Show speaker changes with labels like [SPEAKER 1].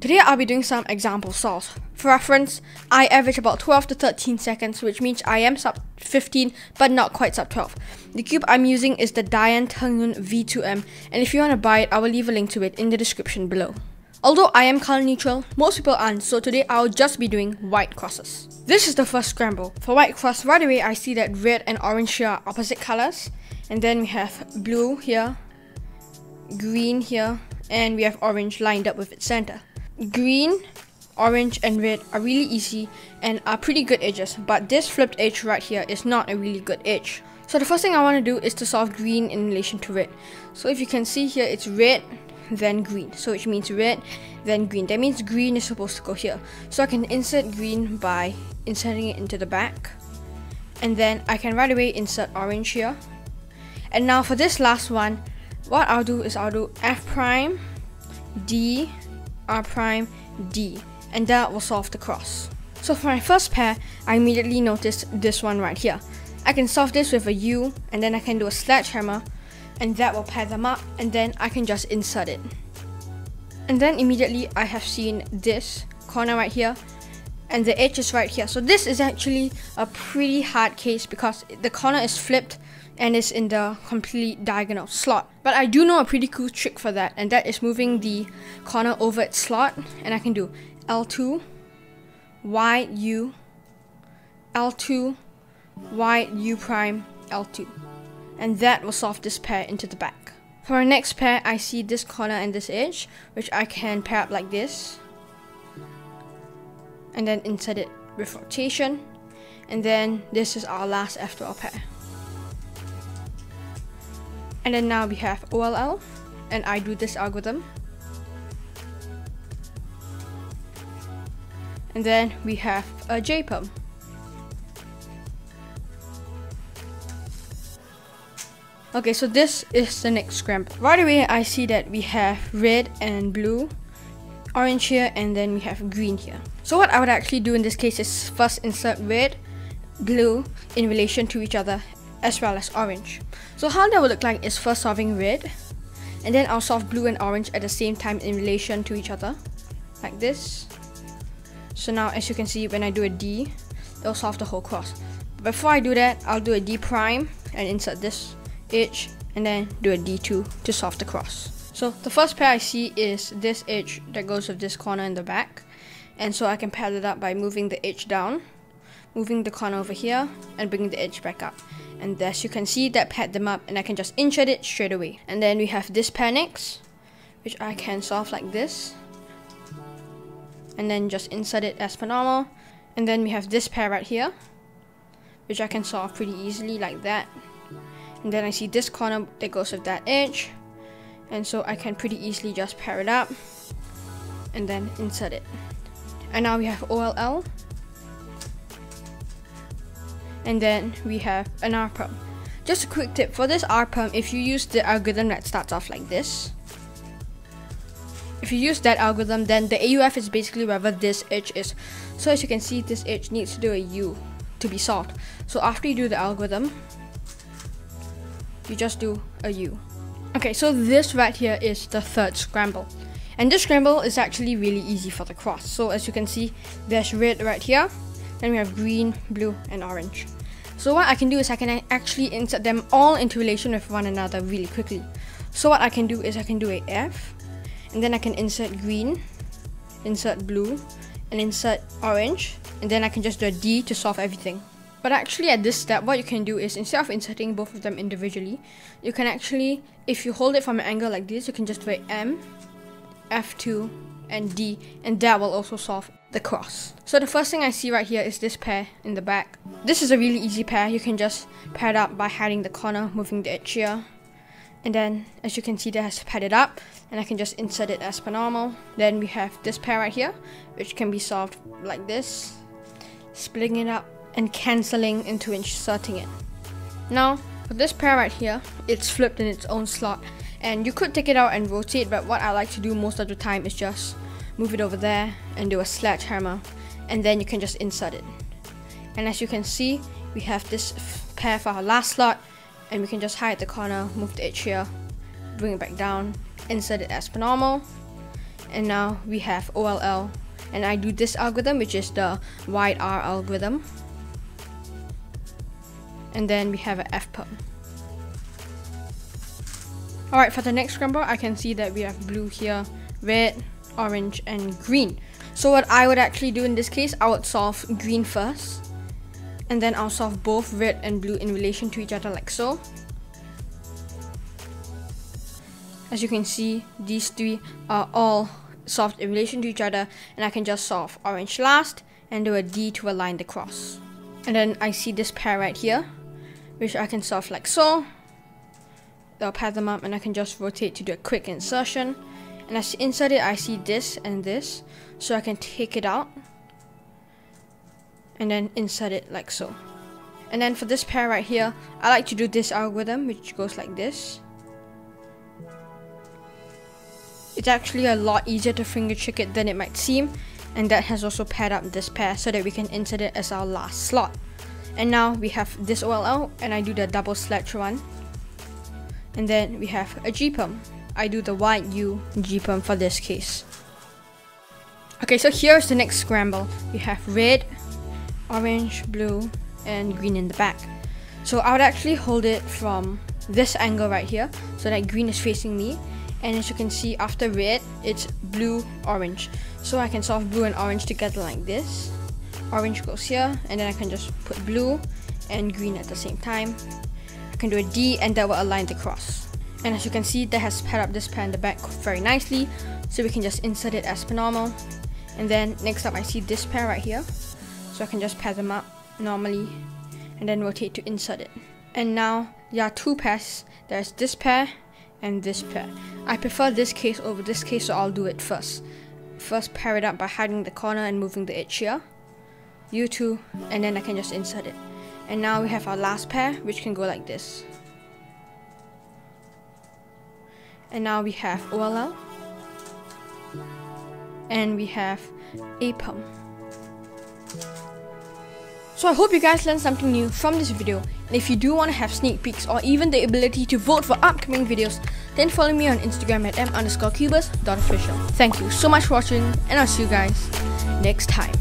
[SPEAKER 1] Today I'll be doing some example solves. For reference, I average about 12 to 13 seconds, which means I am sub 15 but not quite sub 12. The cube I'm using is the Dian Tengyun V2M, and if you want to buy it, I will leave a link to it in the description below. Although I am color neutral, most people aren't, so today I'll just be doing white crosses. This is the first scramble. For white cross, right away I see that red and orange here are opposite colors, and then we have blue here, green here, and we have orange lined up with its center. Green, orange and red are really easy and are pretty good edges, but this flipped edge right here is not a really good edge. So the first thing I want to do is to solve green in relation to red. So if you can see here, it's red, then green. So which means red, then green. That means green is supposed to go here. So I can insert green by inserting it into the back. And then I can right away insert orange here. And now for this last one, what I'll do is I'll do F prime, D, R prime, D, and that will solve the cross. So for my first pair, I immediately noticed this one right here. I can solve this with a U, and then I can do a sledgehammer, and that will pair them up, and then I can just insert it. And then immediately I have seen this corner right here, and the edge is right here. So this is actually a pretty hard case because the corner is flipped and is in the complete diagonal slot. But I do know a pretty cool trick for that, and that is moving the corner over its slot, and I can do L2, Y, U, L2, Y, U prime, L2. And that will solve this pair into the back. For our next pair, I see this corner and this edge, which I can pair up like this. And then insert it with rotation. And then this is our last F12 pair. And then now we have OLL, and I do this algorithm. And then we have a JPerm. Okay, so this is the next scramble. Right away, I see that we have red and blue, orange here, and then we have green here. So what I would actually do in this case is first insert red, blue in relation to each other, as well as orange. So how that would look like is first solving red, and then I'll solve blue and orange at the same time in relation to each other, like this. So now as you can see, when I do a D, it'll solve the whole cross. But before I do that, I'll do a D prime and insert this edge, and then do a D2 to solve the cross. So the first pair I see is this edge that goes with this corner in the back, and so I can pair it up by moving the edge down, moving the corner over here, and bringing the edge back up. And as you can see, that paired them up, and I can just insert it straight away. And then we have this pair next, which I can solve like this, and then just insert it as per normal. And then we have this pair right here, which I can solve pretty easily like that. And then I see this corner that goes with that edge, and so I can pretty easily just pair it up and then insert it. And now we have OLL, and then we have an RPerm. Just a quick tip for this RPerm: if you use the algorithm that starts off like this, if you use that algorithm, then the AUF is basically wherever this edge is. So as you can see, this edge needs to do a U to be solved. So after you do the algorithm, you just do a U. Okay, so this right here is the third scramble. And this scramble is actually really easy for the cross. So as you can see, there's red right here, then we have green, blue, and orange. So what I can do is I can actually insert them all into relation with one another really quickly. So what I can do is I can do a F, and then I can insert green, insert blue, and insert orange, and then I can just do a D to solve everything. But actually at this step, what you can do is instead of inserting both of them individually, you can actually, if you hold it from an angle like this, you can just do a M, F2, and D, and that will also solve the cross. So the first thing I see right here is this pair in the back. This is a really easy pair. You can just pair it up by hiding the corner, moving the edge here. And then as you can see, that has paired it up, and I can just insert it as per normal. Then we have this pair right here, which can be solved like this, splitting it up and cancelling into inserting it. Now for this pair right here, it's flipped in its own slot, and you could take it out and rotate, but what I like to do most of the time is just move it over there and do a sledgehammer, and then you can just insert it. And as you can see, we have this pair for our last slot, and we can just hide the corner, move the edge here, bring it back down, insert it as per normal, And now we have OLL, and I do this algorithm, which is the wide R algorithm. And then we have a FPerm. Alright, for the next scramble, I can see that we have blue here, red, orange, and green. So what I would actually do in this case, I would solve green first, and then I'll solve both red and blue in relation to each other like so. As you can see, these three are all solved in relation to each other, and I can just solve orange last and do a D to align the cross. And then I see this pair right here, which I can solve like so. I'll pair them up and I can just rotate to do a quick insertion. And as I insert it, I see this and this, so I can take it out and then insert it like so. And then for this pair right here, I like to do this algorithm, which goes like this. It's actually a lot easier to finger trick it than it might seem, and that has also paired up this pair so that we can insert it as our last slot. And now we have this OLL, and I do the double sledge one. And then we have a GPerm. I do the wide U GPerm for this case. Okay, so here's the next scramble. We have red, orange, blue, and green in the back. So I would actually hold it from this angle right here, so that green is facing me. And as you can see, after red, it's blue, orange. So I can solve blue and orange together like this. Orange goes here, and then I can just put blue and green at the same time. I can do a D, and that will align the cross. And as you can see, that has paired up this pair in the back very nicely, so we can just insert it as per normal. And then next up, I see this pair right here, so I can just pair them up normally and then rotate to insert it. And now there are two pairs. There's this pair and this pair. I prefer this case over this case, so I'll do it first. First pair it up by hiding the corner and moving the edge here, U2, and then I can just insert it. And now we have our last pair, which can go like this. And now we have OLL, and we have APerm. So I hope you guys learned something new from this video, and if you do want to have sneak peeks or even the ability to vote for upcoming videos, then follow me on Instagram at m_cubers.official. Thank you so much for watching, and I'll see you guys next time.